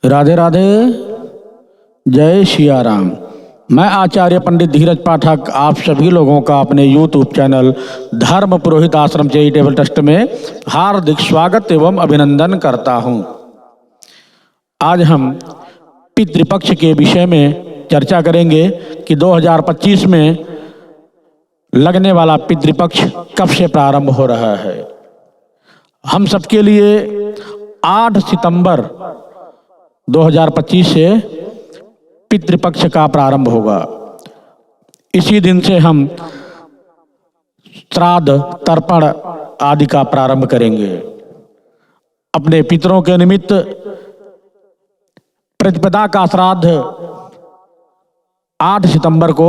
राधे राधे। जय सिया राम। मैं आचार्य पंडित धीरज पाठक आप सभी लोगों का अपने YouTube चैनल धर्म पुरोहित आश्रम चैरिटेबल ट्रस्ट में हार्दिक स्वागत एवं अभिनंदन करता हूं। आज हम पितृपक्ष के विषय में चर्चा करेंगे कि 2025 में लगने वाला पितृपक्ष कब से प्रारंभ हो रहा है। हम सबके लिए 8 सितंबर 2025 से पितृपक्ष का प्रारंभ होगा। इसी दिन से हम श्राद्ध तर्पण आदि का प्रारंभ करेंगे। अपने पितरों के निमित्त प्रतिपदा का श्राद्ध 8 सितंबर को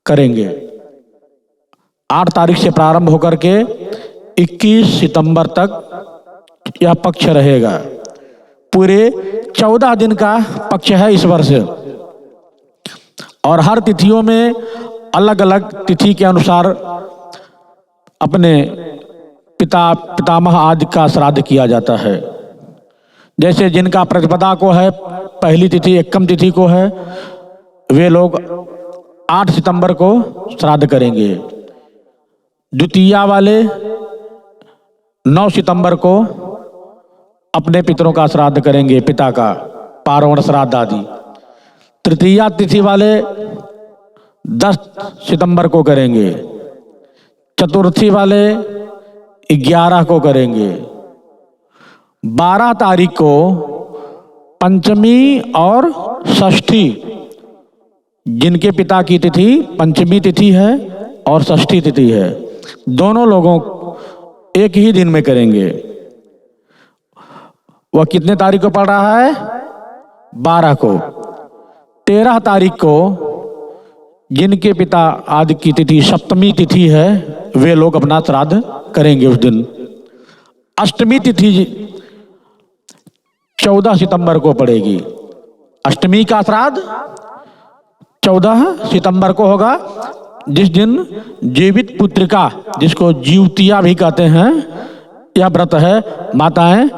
करेंगे। 8 तारीख से प्रारंभ होकर के 21 सितंबर तक यह पक्ष रहेगा। पूरे 14 दिन का पक्ष है इस वर्ष, और हर तिथियों में अलग अलग तिथि के अनुसार अपने पितामह आदि का श्राद्ध किया जाता है। जैसे जिनका प्रतिपदा को है, पहली तिथि एकम तिथि को है, वे लोग 8 सितंबर को श्राद्ध करेंगे। द्वितीया वाले 9 सितंबर को अपने पितरों का श्राद्ध करेंगे, पिता का पार्वण श्राद्ध आदि। तृतीया तिथि वाले 10 सितंबर को करेंगे। चतुर्थी वाले 11 को करेंगे। 12 तारीख को पंचमी और षष्ठी, जिनके पिता की तिथि पंचमी तिथि है और षष्ठी तिथि है, दोनों लोगों एक ही दिन में करेंगे। वह कितने तारीख को पड़ रहा है? 12 को। 13 तारीख को जिनके पिता आदि की तिथि सप्तमी तिथि है, वे लोग अपना श्राद्ध करेंगे उस दिन। अष्टमी तिथि 14 सितंबर को पड़ेगी। अष्टमी का श्राद्ध 14 सितंबर को होगा, जिस दिन जीवित पुत्रिका, जिसको जीवतिया भी कहते हैं, यह व्रत है, माताएं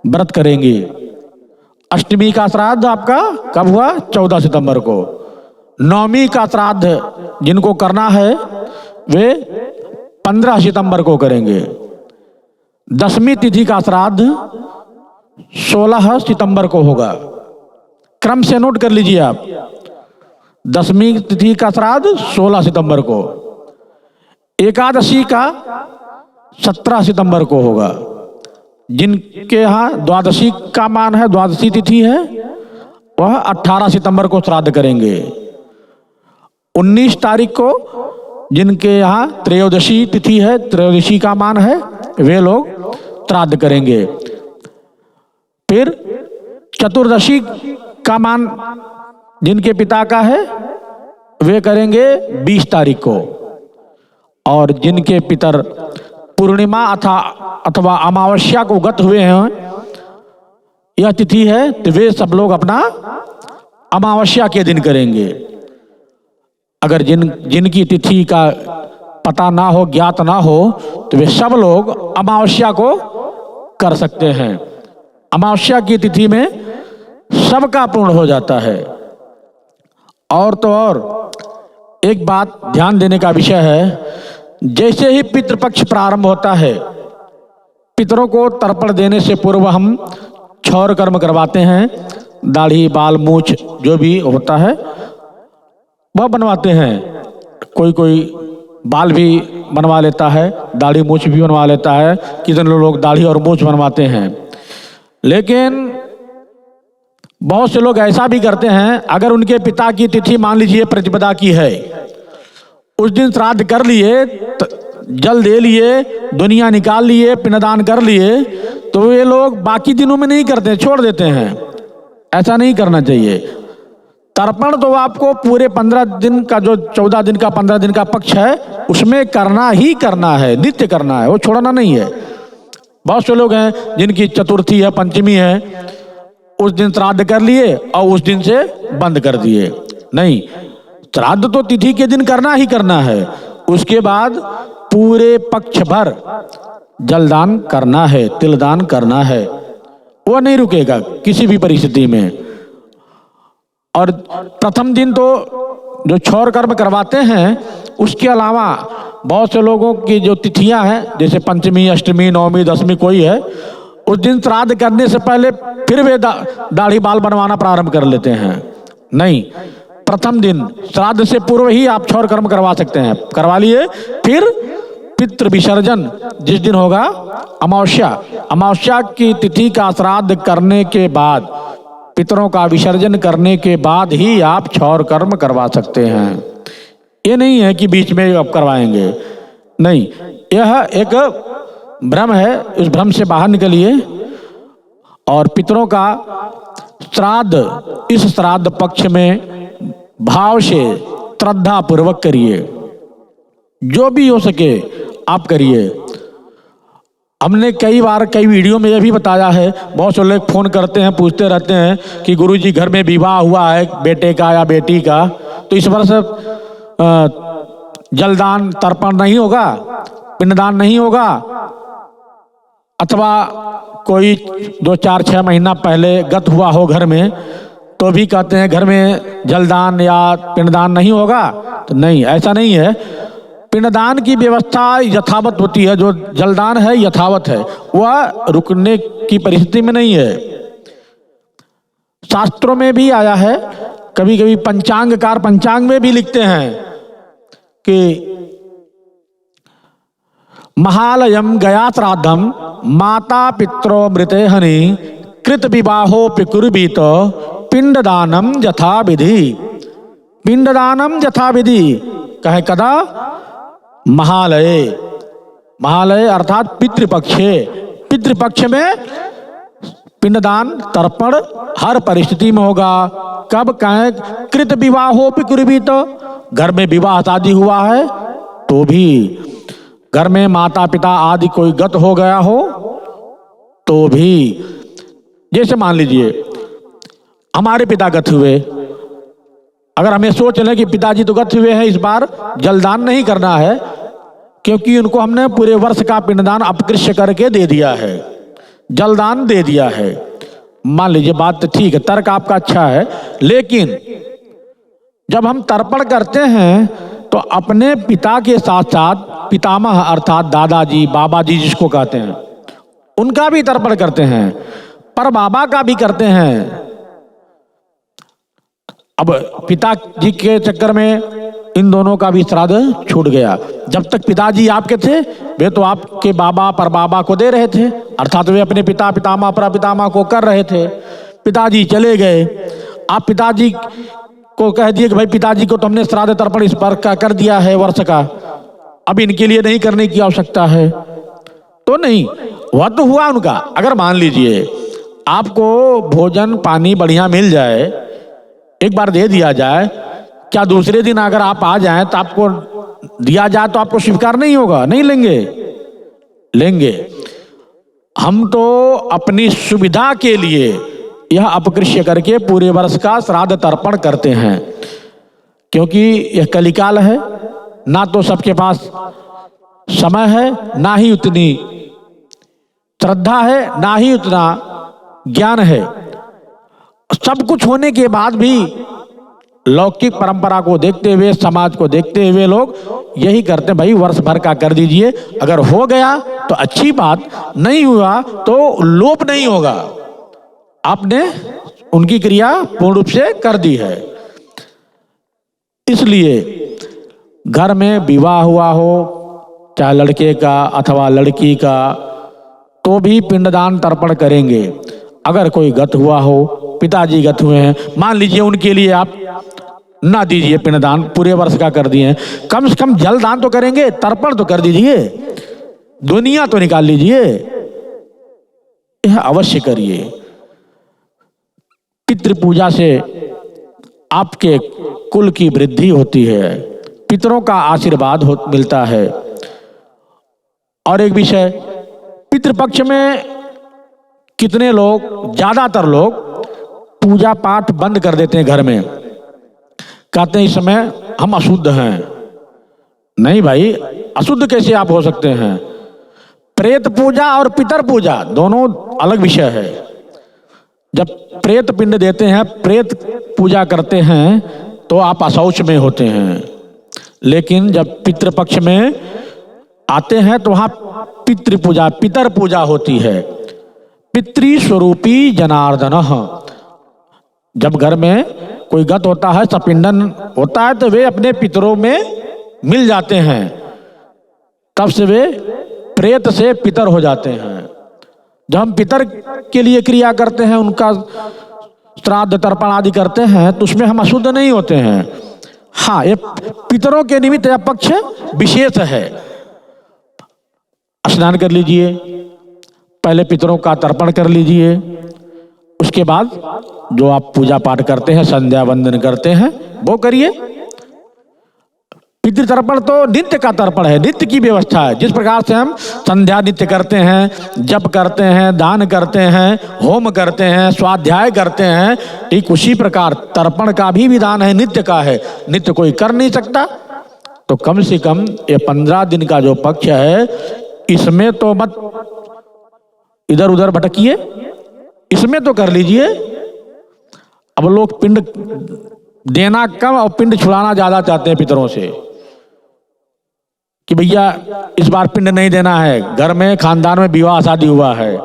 व्रत करेंगी। अष्टमी का श्राद्ध आपका कब हुआ? 14 सितंबर को। नवमी का श्राद्ध जिनको करना है वे 15 सितंबर को करेंगे। दशमी तिथि का श्राद्ध 16 सितंबर को होगा। क्रम से नोट कर लीजिए आप। दशमी तिथि का श्राद्ध 16 सितंबर को। एकादशी का 17 सितंबर को होगा। जिनके यहाँ द्वादशी का मान है, द्वादशी तिथि है, वह 18 सितंबर को श्राद्ध करेंगे। 19 तारीख को जिनके यहाँ त्रयोदशी तिथि है, त्रयोदशी का मान है, वे लोग श्राद्ध करेंगे। फिर चतुर्दशी का मान जिनके पिता का है, वे करेंगे 20 तारीख को। और जिनके पितर पूर्णिमा अथवा अमावस्या को गत हुए हैं, यह तिथि है, तो वे सब लोग अपना अमावस्या के दिन करेंगे। अगर जिनकी तिथि का पता ना हो, ज्ञात ना हो, तो वे सब लोग अमावस्या को कर सकते हैं। अमावस्या की तिथि में सबका पूर्ण हो जाता है। और तो और एक बात ध्यान देने का विषय है, जैसे ही पितृपक्ष प्रारंभ होता है, पितरों को तर्पण देने से पूर्व हम क्षौर कर्म करवाते हैं। दाढ़ी, बाल, मूछ जो भी होता है वह बनवाते हैं। कोई कोई बाल भी बनवा लेता है, दाढ़ी मूछ भी बनवा लेता है। कितने लोग दाढ़ी और मूछ बनवाते हैं। लेकिन बहुत से लोग ऐसा भी करते हैं, अगर उनके पिता की तिथि मान लीजिए प्रतिपदा की है, उस दिन श्राद्ध कर लिए, जल दे लिए, दुनिया निकाल लिए, पिंडदान कर लिए, तो ये लोग बाकी दिनों में नहीं करते, छोड़ देते हैं। ऐसा नहीं करना चाहिए। तर्पण तो आपको पूरे 15 दिन का, जो 14 दिन का 15 दिन का पक्ष है, उसमें करना ही करना है, नित्य करना है, वो छोड़ना नहीं है। बहुत से लोग हैं जिनकी चतुर्थी है, पंचमी है, उस दिन श्राद्ध कर लिए और उस दिन से बंद कर दिए। नहीं, श्राद्ध तो तिथि के दिन करना ही करना है। उसके बाद पूरे पक्ष भर जलदान करना है, तिलदान करना है। वो नहीं रुकेगा किसी भी परिस्थिति में। और प्रथम दिन तो जो क्षौर कर्म करवाते हैं, उसके अलावा बहुत से लोगों की जो तिथियां हैं, जैसे पंचमी, अष्टमी, नवमी, दसवीं कोई है, उस दिन श्राद्ध करने से पहले फिर वे दाढ़ी बाल बनवाना प्रारंभ कर लेते हैं। नहीं, प्रथम दिन श्राद्ध से पूर्व ही आप क्षौर कर्म करवा सकते हैं, करवा लिए। फिर पितृ विसर्जन जिस दिन होगा, अमावस्या, अमावस्या की तिथि का श्राद्ध करने के बाद, पितरों का विसर्जन करने के बाद ही आप क्षौर कर्म करवा सकते हैं। ये नहीं है कि बीच में आप करवाएंगे, नहीं, यह एक भ्रम है, उस भ्रम से बाहर निकलिए। और पितरों का श्राद्ध इस श्राद्ध पक्ष में भाव से श्रद्धा पूर्वक करिए, जो भी हो सके आप करिए। हमने कई बार कई वीडियो में यह भी बताया है, बहुत से लोग फोन करते हैं, पूछते रहते हैं कि गुरुजी घर में विवाह हुआ है बेटे का या बेटी का, तो इस वर्ष जलदान तर्पण नहीं होगा, पिंडदान नहीं होगा, अथवा कोई 2, 4, 6 महीना पहले गत हुआ हो घर में, तो भी कहते हैं घर में जलदान या पिंडदान नहीं होगा। तो नहीं, ऐसा नहीं है। पिंडदान की व्यवस्था यथावत होती है, जो जलदान है यथावत है, वह रुकने की परिस्थिति में नहीं है। शास्त्रों में भी आया है, कभी कभी पंचांगकार पंचांग में भी लिखते हैं कि महालयम गया श्राद्धम माता पित्रो मृते हनि कृत विवाहो पिकुर्वीत पिंडदानम यथा विधि। पिंडदानम यथा विधि कहे कदा? महालय, महालय अर्थात पितृपक्षे, पितृपक्ष में पिंडदान तर्पण हर परिस्थिति में होगा। कब कहे? कृत विवाहो पिकुर्वीत, घर में विवाह शादी हुआ है तो भी, घर में माता पिता आदि कोई गत हो गया हो तो भी। जैसे मान लीजिए हमारे पिता गत हुए, अगर हमें सोच लें कि पिताजी तो गत हुए हैं, इस बार जलदान नहीं करना है क्योंकि उनको हमने पूरे वर्ष का पिंडदान अपकृष्य करके दे दिया है, जलदान दे दिया है, मान लीजिए, बात तो ठीक है, तर्क आपका अच्छा है। लेकिन जब हम तर्पण करते हैं तो अपने पिता के साथ साथ पितामह अर्थात दादाजी, बाबाजी जिसको कहते हैं, उनका भी तर्पण करते हैं, पर बाबा का भी करते हैं। अब पिताजी के चक्कर में इन दोनों का भी श्राद्ध छूट गया। जब तक पिताजी आपके थे वे तो आपके बाबा पर बाबा को दे रहे थे, अर्थात वे अपने पिता पितामह पर पितामह को कर रहे थे। पिताजी चले गए, आप पिताजी को कह दिए कि भाई पिताजी को तो हमने श्राद्ध तर्पण इस बार का कर दिया है वर्ष का, अब इनके लिए नहीं करने की आवश्यकता है। तो नहीं, वह तो हुआ उनका। अगर मान लीजिए आपको भोजन पानी बढ़िया मिल जाए, एक बार दे दिया जाए, क्या दूसरे दिन अगर आप आ जाएं तो आपको दिया जाए तो आपको स्वीकार नहीं होगा? नहीं लेंगे, लेंगे। हम तो अपनी सुविधा के लिए यह अपकृष्य करके पूरे वर्ष का श्राद्ध तर्पण करते हैं, क्योंकि यह कलिकाल है, ना तो सबके पास समय है, ना ही उतनी श्रद्धा है, ना ही उतना ज्ञान है। सब कुछ होने के बाद भी लौकिक परंपरा को देखते हुए, समाज को देखते हुए लोग यही करते हैं, भाई वर्ष भर का कर दीजिए, अगर हो गया तो अच्छी बात, नहीं हुआ तो लोप नहीं होगा, आपने उनकी क्रिया पूर्ण रूप से कर दी है। इसलिए घर में विवाह हुआ हो, चाहे लड़के का अथवा लड़की का, तो भी पिंडदान तर्पण करेंगे। अगर कोई गत हुआ हो, पिताजी गत हुए हैं, मान लीजिए उनके लिए आप ना दीजिए पिंडदान, पूरे वर्ष का कर दिए, कम से कम जलदान तो करेंगे, तर्पण तो कर दीजिए, दुनिया तो निकाल लीजिए, यह अवश्य करिए। पितृ पूजा से आपके कुल की वृद्धि होती है, पितरों का आशीर्वाद मिलता है। और एक विषय, पितृपक्ष में कितने लोग, ज्यादातर लोग पूजा पाठ बंद कर देते हैं घर में, कहते हैं इस समय हम अशुद्ध हैं। नहीं भाई, अशुद्ध कैसे आप हो सकते हैं? प्रेत पूजा और पितर पूजा दोनों अलग विषय है। जब प्रेत पिंड देते हैं, प्रेत पूजा करते हैं तो आप अशौच में होते हैं, लेकिन जब पितृपक्ष में आते हैं तो वहां पितृ पूजा, पितर पूजा होती है। पितृस्वरूपी जनार्दन। जब घर में कोई गत होता है, सपिंडन होता है, तो वे अपने पितरों में मिल जाते हैं, तब से वे प्रेत से पितर हो जाते हैं। जब हम पितर के लिए क्रिया करते हैं, उनका श्राद्ध तर्पण आदि करते हैं, तो उसमें हम अशुद्ध नहीं होते हैं। हाँ, ये पितरों के निमित्त यह पक्ष विशेष है। स्नान कर लीजिए, पहले पितरों का तर्पण कर लीजिए, उसके बाद जो आप पूजा पाठ करते हैं, संध्या वंदन करते हैं, वो करिए। पितृतर्पण तो नित्य का तर्पण है, नित्य की व्यवस्था है। जिस प्रकार से हम संध्या नित्य करते हैं, जप करते हैं, दान करते हैं, होम करते हैं, स्वाध्याय करते हैं, ठीक उसी प्रकार तर्पण का भी विधान है, नित्य का है। नित्य कोई कर नहीं सकता, तो कम से कम ये 15 दिन का जो पक्ष है, इसमें तो मत इधर उधर भटकिए, इसमें तो कर लीजिए। अब लोग पिंड देना कम और पिंड छुड़ाना ज्यादा चाहते हैं पितरों से, कि भैया इस बार पिंड नहीं देना है, घर में खानदान में विवाह शादी हुआ है,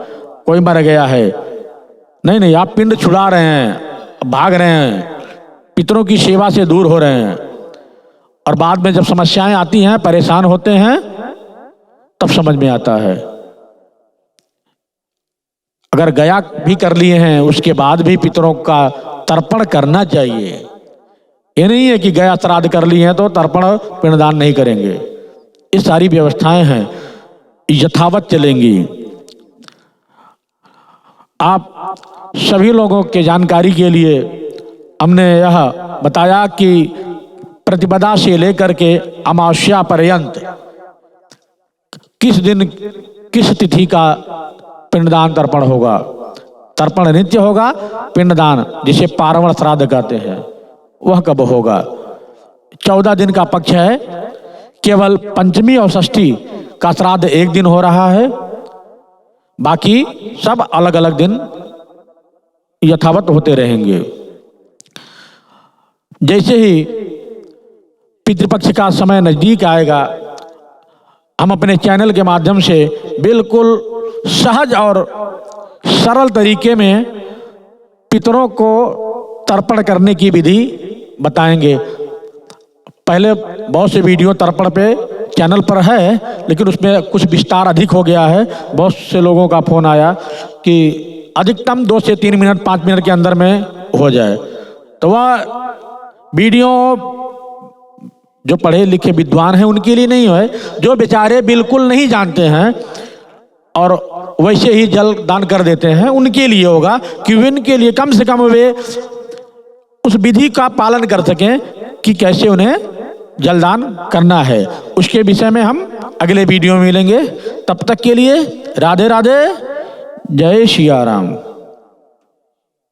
कोई मर गया है। नहीं नहीं, आप पिंड छुड़ा रहे हैं, भाग रहे हैं, पितरों की सेवा से दूर हो रहे हैं, और बाद में जब समस्याएं आती हैं, परेशान होते हैं, तब समझ में आता है। अगर गया भी कर लिए हैं, उसके बाद भी पितरों का तर्पण करना चाहिए। ये नहीं है कि गया श्राद्ध कर लिए हैं तो तर्पण पिंडदान नहीं करेंगे। ये सारी व्यवस्थाएं हैं, यथावत चलेंगी। आप सभी लोगों के जानकारी के लिए हमने यह बताया कि प्रतिपदा से लेकर के अमावस्या पर्यंत किस दिन किस तिथि का पिंडदान तर्पण होगा। तर्पण नित्य होगा, पिंडदान जिसे पार्वण श्राद्ध कहते हैं वह कब होगा। 14 दिन का पक्ष है, केवल पंचमी और षष्ठी का श्राद्ध एक दिन हो रहा है, बाकी सब अलग अलग दिन यथावत होते रहेंगे। जैसे ही पितृपक्ष का समय नजदीक आएगा, हम अपने चैनल के माध्यम से बिल्कुल सहज और सरल तरीके में पितरों को तर्पण करने की विधि बताएंगे। पहले बहुत से वीडियो तर्पण पे चैनल पर है, लेकिन उसमें कुछ विस्तार अधिक हो गया है। बहुत से लोगों का फोन आया कि अधिकतम 2 से 3 मिनट 5 मिनट के अंदर में हो जाए, तो वह वीडियो जो पढ़े लिखे विद्वान हैं उनके लिए नहीं है। जो बेचारे बिल्कुल नहीं जानते हैं और वैसे ही जल दान कर देते हैं, उनके लिए होगा, कि उनके लिए कम से कम वे उस विधि का पालन कर सकें कि कैसे उन्हें जलदान करना है। उसके विषय में हम अगले वीडियो में मिलेंगे। तब तक के लिए राधे राधे, जय सिया राम।